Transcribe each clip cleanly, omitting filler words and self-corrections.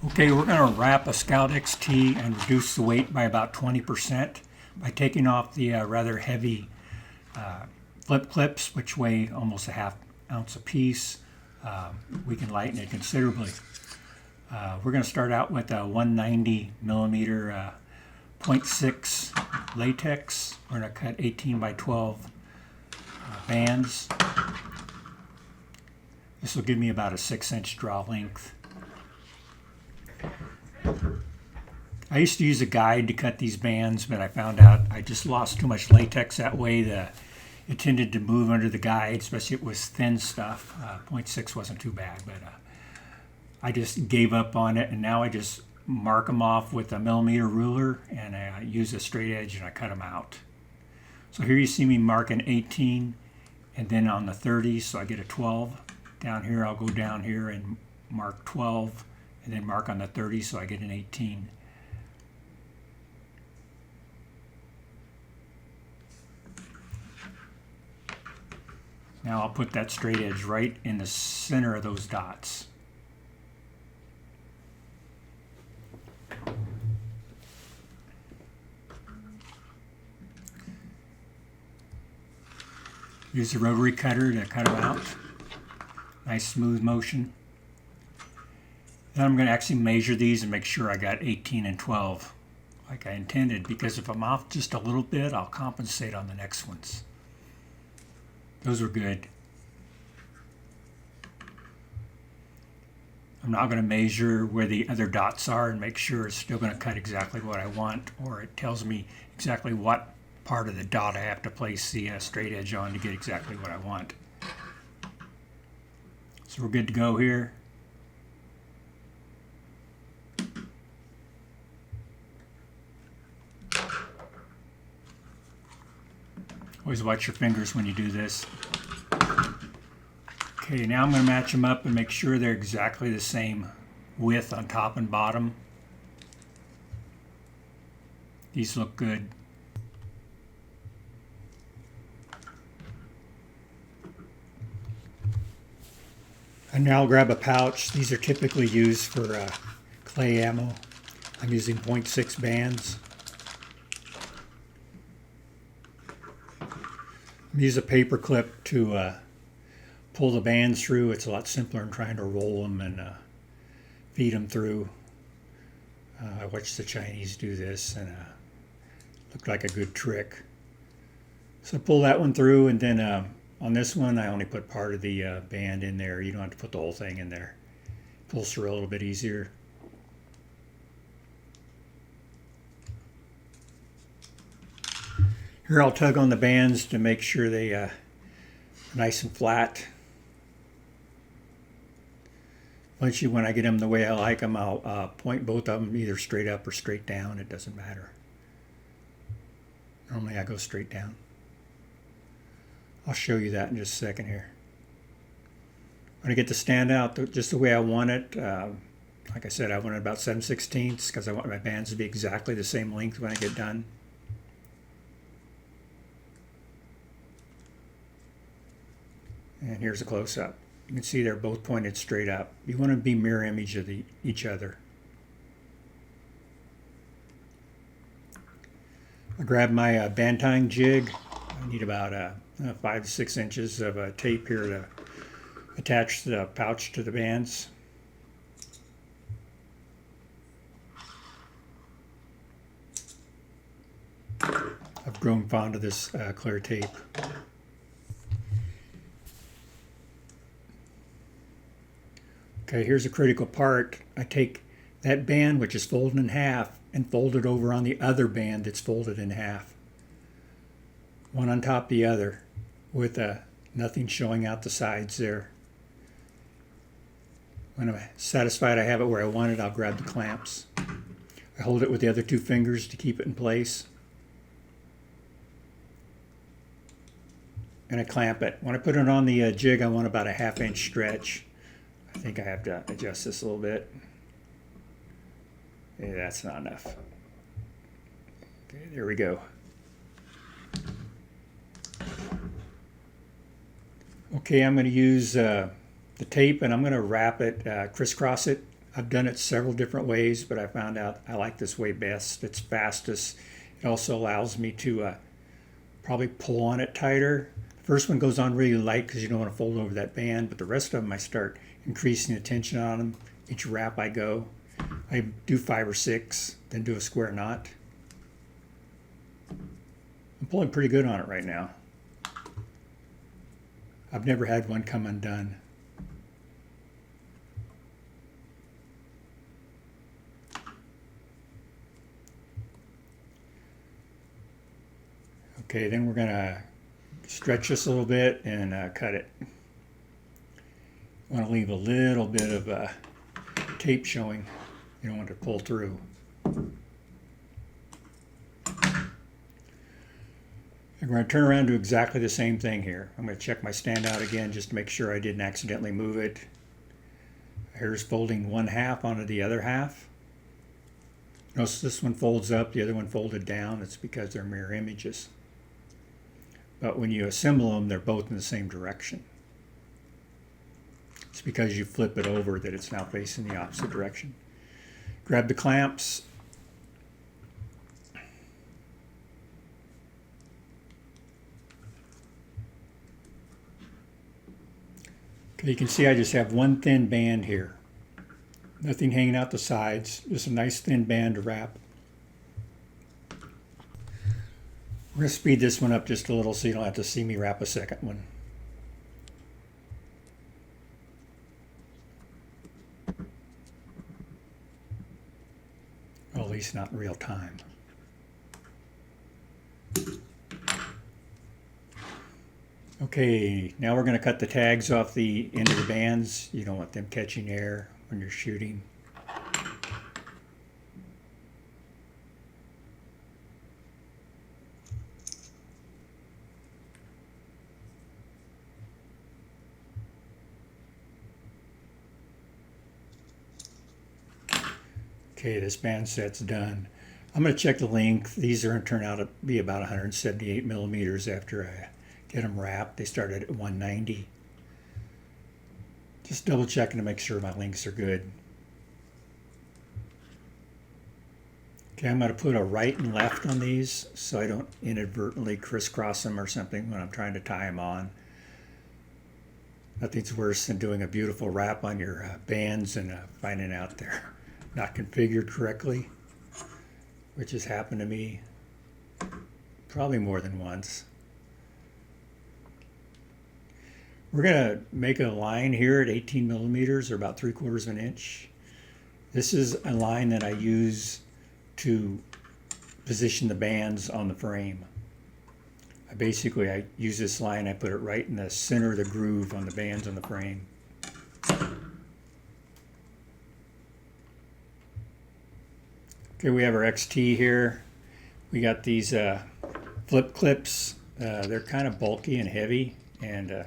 Okay, we're going to wrap a Scout XT and reduce the weight by about 20% by taking off the rather heavy flip clips, which weigh almost a ½ ounce apiece. We can lighten it considerably. We're going to start out with a 190 millimeter 0.6 latex. We're going to cut 18 by 12 bands. This will give me about a 6-inch draw length. I used to use a guide to cut these bands, but I found out I just lost too much latex that way. It tended to move under the guide, especially if it was thin stuff. 0.6 wasn't too bad, but I just gave up on it, and now I just mark them off with a millimeter ruler, and I use a straight edge and I cut them out. So here you see me marking 18, and then on the 30, so I get a 12. Down here, I'll go down here and mark 12, and then mark on the 30, so I get an 18. Now I'll put that straight edge right in the center of those dots. Use the rotary cutter to cut them out. Nice smooth motion. Then I'm going to actually measure these and make sure I got 18 and 12 like I intended, because if I'm off just a little bit, I'll compensate on the next ones. Those were good. I'm now going to measure where the other dots are and make sure it's still going to cut exactly what I want, or it tells me exactly what part of the dot I have to place the straight edge on to get exactly what I want. So we're good to go here. Always watch your fingers when you do this. Okay, now I'm going to match them up and make sure they're exactly the same width on top and bottom. These look good. And now I'll grab a pouch. These are typically used for clay ammo. I'm using 0.6 bands. Use a paper clip to pull the bands through. It's a lot simpler than trying to roll them and feed them through. I watched the Chinese do this, and looked like a good trick. So pull that one through, and then on this one I only put part of the band in there. You don't have to put the whole thing in there. Pulls through a little bit easier. Here I'll tug on the bands to make sure they are nice and flat. Eventually, when I get them the way I like them, I'll point both of them either straight up or straight down. It doesn't matter. Normally I go straight down. I'll show you that in just a second here. When I get to stand out just the way I want it, like I said, I want it about 7/16 because I want my bands to be exactly the same length when I get done. And here's a close-up. You can see they're both pointed straight up. You want to be mirror image of each other. I grab my band tying jig. I need about 5 to 6 inches of tape here to attach the pouch to the bands. I've grown fond of this clear tape. Okay, here's a critical part. I take that band, which is folded in half, and fold it over on the other band that's folded in half. One on top of the other, with nothing showing out the sides there. When I'm satisfied I have it where I want it, I'll grab the clamps. I hold it with the other 2 fingers to keep it in place. And I clamp it. When I put it on the jig, I want about a 1/2 inch stretch. I think I have to adjust this a little bit. Okay, that's not enough. Okay, there we go. Okay, I'm going to use the tape, and I'm going to wrap it, crisscross it I've done it several different ways, but I found out I like this way best. It's fastest. It also allows me to probably pull on it tighter. First one goes on really light because you don't want to fold over that band, but the rest of them I start increasing the tension on them. Each wrap I go. I do 5 or 6, then do a square knot. I'm pulling pretty good on it right now. I've never had one come undone. Okay, then we're going to stretch this a little bit and cut it. I want to leave a little bit of tape showing. You don't want to pull through. And we're going to turn around and do exactly the same thing here. I'm going to check my stand out again just to make sure I didn't accidentally move it. Here's folding one half onto the other half. Notice this one folds up, the other one folded down. It's because they're mirror images. But when you assemble them, they're both in the same direction. It's because you flip it over that it's now facing the opposite direction. Grab the clamps. Okay, you can see I just have one thin band here. Nothing hanging out the sides, just a nice thin band to wrap. We're going to speed this one up just a little so you don't have to see me wrap a second one. Well, at least not in real time. Okay, now we're going to cut the tags off the end of the bands. You don't want them catching air when you're shooting. Okay, this band set's done. I'm going to check the length. These are going to turn out to be about 178 millimeters after I get them wrapped. They started at 190. Just double checking to make sure my lengths are good. Okay, I'm going to put a right and left on these so I don't inadvertently crisscross them or something when I'm trying to tie them on. Nothing's worse than doing a beautiful wrap on your bands and finding out they're not configured correctly, which has happened to me probably more than once. We're going to make a line here at 18 millimeters or about 3/4 of an inch. This is a line that I use to position the bands on the frame. I use this line, I put it right in the center of the groove on the bands on the frame. Okay, we have our XT here. We got these FlipClips. They're kind of bulky and heavy and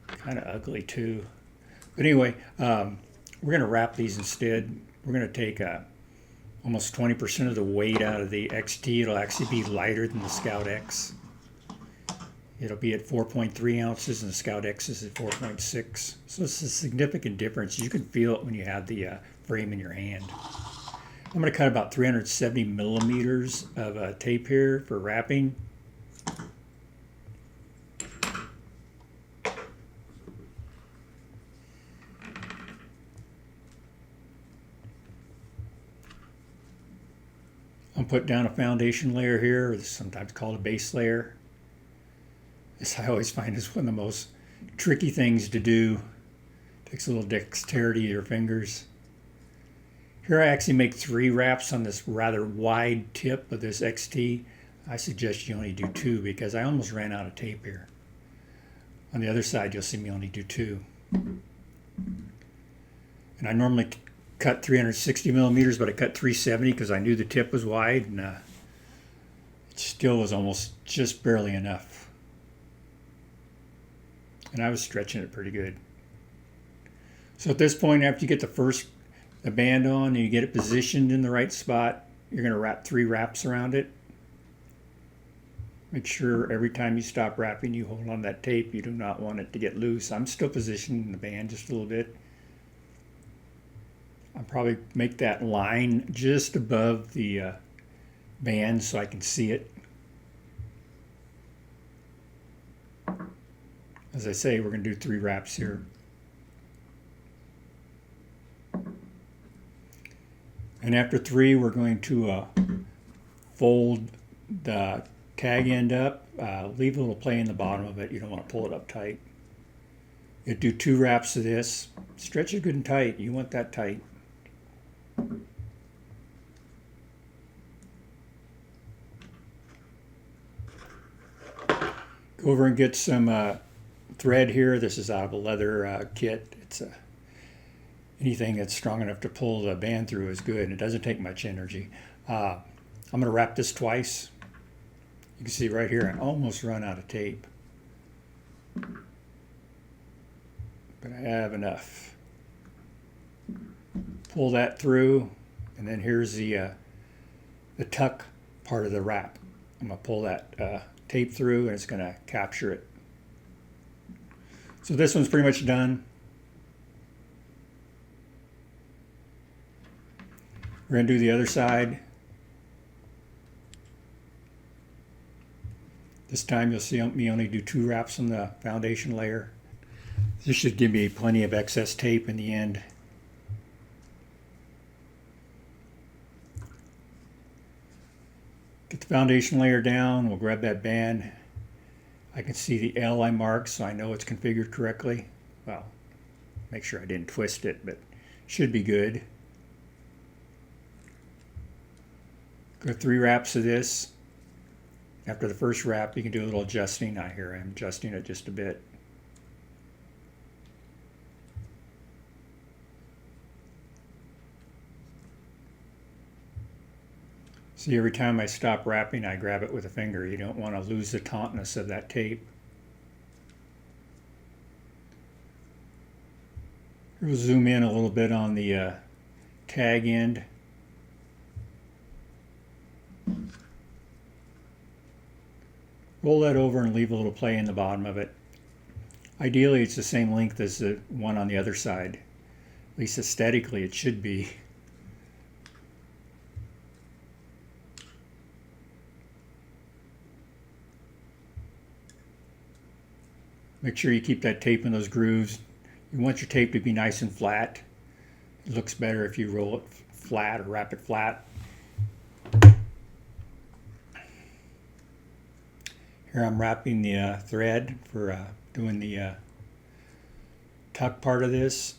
kind of ugly too. But anyway, we're going to wrap these instead. We're going to take almost 20% of the weight out of the XT. It'll actually be lighter than the Scout X. It'll be at 4.3 ounces and the Scout X is at 4.6. So it's a significant difference. You can feel it when you have the frame in your hand. I'm going to cut about 370 millimeters of tape here for wrapping. I'll put down a foundation layer here, or sometimes called a base layer. This I always find is one of the most tricky things to do. It takes a little dexterity of your fingers. Here I actually make 3 wraps on this rather wide tip of this XT. I suggest you only do 2 because I almost ran out of tape here. On the other side you'll see me only do 2. And I normally cut 360 millimeters, but I cut 370 because I knew the tip was wide and it still was almost just barely enough. And I was stretching it pretty good. So at this point, after you get the band on and you get it positioned in the right spot, you're going to wrap 3 wraps around it. Make sure every time you stop wrapping, you hold on that tape. You do not want it to get loose. I'm still positioning the band just a little bit. I'll probably make that line just above the band so I can see it. As I say, we're going to do 3 wraps here. And after 3, we're going to fold the tag end up, leave a little play in the bottom of it. You don't want to pull it up tight. You do 2 wraps of this. Stretch it good and tight. You want that tight. Go over and get some thread here. This is out of a leather kit. It's anything that's strong enough to pull the band through is good, and it doesn't take much energy. I'm going to wrap this twice. You can see right here I almost run out of tape, but I have enough. Pull that through, and then here's the tuck part of the wrap. I'm going to pull that tape through, and it's going to capture it. So this one's pretty much done. We're going to do the other side. This time you'll see me only do 2 wraps on the foundation layer. This should give me plenty of excess tape in the end. Get the foundation layer down. We'll grab that band. I can see the L I marked, so I know it's configured correctly. Well, make sure I didn't twist it, but it should be good. Go 3 wraps of this. After the first wrap, you can do a little adjusting. Here I am adjusting it just a bit. See, every time I stop wrapping, I grab it with a finger. You don't want to lose the tautness of that tape. We'll zoom in a little bit on the tag end. Roll that over and leave a little play in the bottom of it. Ideally, it's the same length as the one on the other side. At least aesthetically, it should be. Make sure you keep that tape in those grooves. You want your tape to be nice and flat. It looks better if you roll it flat or wrap it flat. Here I'm wrapping the thread for doing the tuck part of this.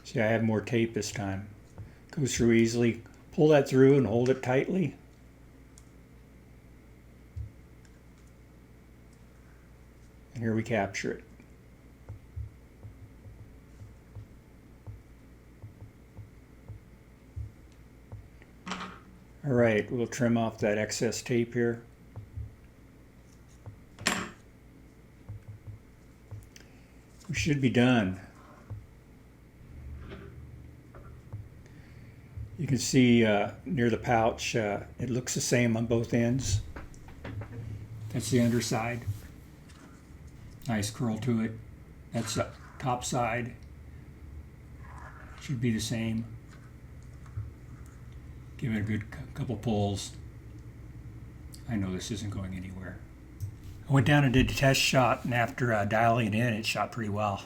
See, I have more tape this time. Goes through easily. Pull that through and hold it tightly. And here we capture it. All right, we'll trim off that excess tape here. We should be done. You can see near the pouch, it looks the same on both ends. That's the underside. Nice curl to it. That's the top side. Should be the same. Give it a good couple pulls. I know this isn't going anywhere. I went down and did a test shot, and after dialing it in, it shot pretty well.